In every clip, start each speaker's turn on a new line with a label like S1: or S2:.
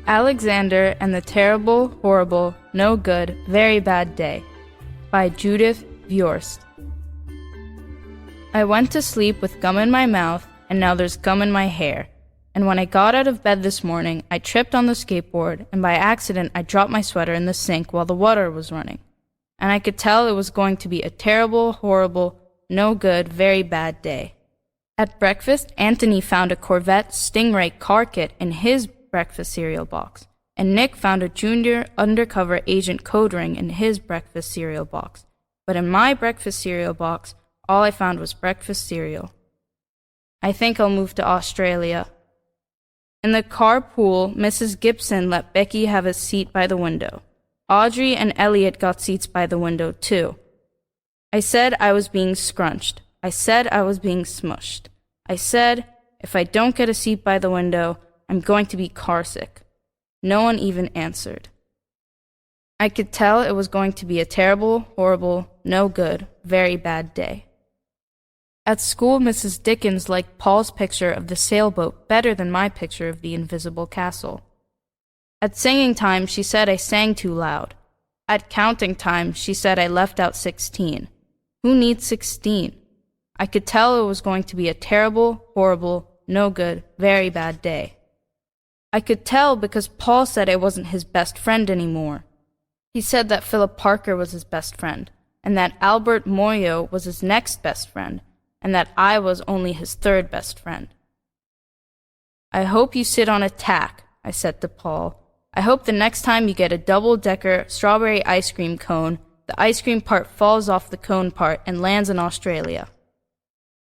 S1: Alexander and the Terrible, Horrible, No Good, Very Bad Day by Judith Viorst. I went to sleep with gum in my mouth, and now there's gum in my hair. And when I got out of bed this morning, I tripped on the skateboard, and by accident I dropped my sweater in the sink while the water was running. And I could tell it was going to be a terrible, horrible, no good, very bad day. At breakfast, Anthony found a Corvette Stingray car kit in his breakfast cereal box, and Nick found a junior undercover agent code ring in his breakfast cereal box. But in my breakfast cereal box, all I found was breakfast cereal. I think I'll move to Australia. In the carpool, Mrs. Gibson let Becky have a seat by the window. Audrey and Elliot got seats by the window, too. I said I was being scrunched. I said I was being smushed. I said, if I don't get a seat by the window, I'm going to be carsick. No one even answered. I could tell it was going to be a terrible, horrible, no good, very bad day. At school, Mrs. Dickens liked Paul's picture of the sailboat better than my picture of the invisible castle. At singing time, she said I sang too loud. At counting time, she said I left out 16. Who needs 16? I could tell it was going to be a terrible, horrible, no good, very bad day. I could tell because Paul said I wasn't his best friend anymore. He said that Philip Parker was his best friend, and that Albert Moyo was his next best friend, and that I was only his third best friend. I hope you sit on a tack, I said to Paul. I hope the next time you get a double-decker strawberry ice cream cone, the ice cream part falls off the cone part and lands in Australia.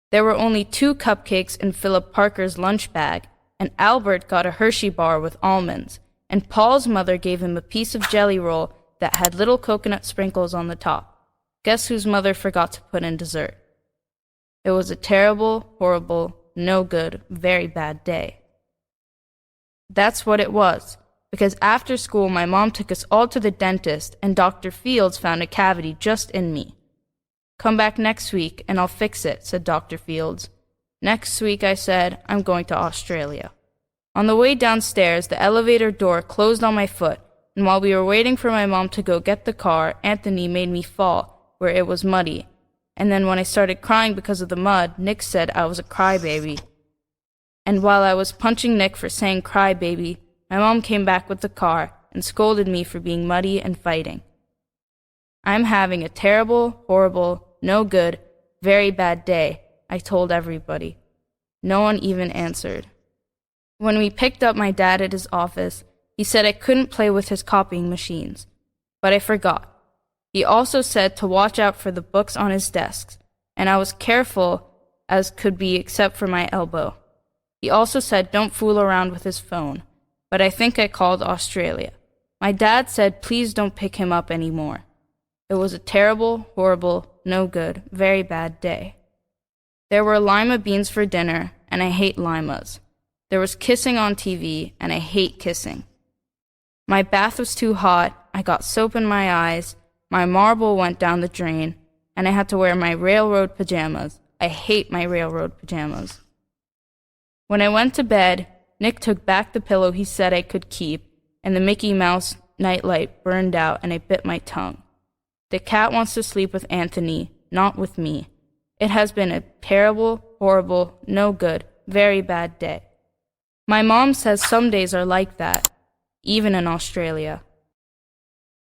S1: There were only 2 cupcakes in Philip Parker's lunch bag, and Albert got a Hershey bar with almonds, and Paul's mother gave him a piece of jelly roll that had little coconut sprinkles on the top. Guess whose mother forgot to put in dessert? It was a terrible, horrible, no good, very bad day. That's what it was, because after school my mom took us all to the dentist, and Dr. Fields found a cavity just in me. Come back next week and I'll fix it, said Dr. Fields. Next week, I said, I'm going to Australia. On the way downstairs, the elevator door closed on my foot, and while we were waiting for my mom to go get the car, Anthony made me fall where it was muddy. And then when I started crying because of the mud, Nick said I was a crybaby. And while I was punching Nick for saying crybaby, my mom came back with the car and scolded me for being muddy and fighting. I'm having a terrible, horrible, no good, very bad day, I told everybody. No one even answered. When we picked up my dad at his office, he said I couldn't play with his copying machines. But I forgot. He also said to watch out for the books on his desks, and I was careful as could be except for my elbow. He also said don't fool around with his phone, but I think I called Australia. My dad said please don't pick him up anymore. It was a terrible, horrible, no good, very bad day. There were lima beans for dinner, and I hate limas. There was kissing on TV, and I hate kissing. My bath was too hot, I got soap in my eyes, my marble went down the drain, and I had to wear my railroad pajamas. I hate my railroad pajamas. When I went to bed, Nick took back the pillow he said I could keep, and the Mickey Mouse nightlight burned out, and I bit my tongue. The cat wants to sleep with Anthony, not with me. It has been a terrible, horrible, no good, very bad day. My mom says some days are like that, even in Australia.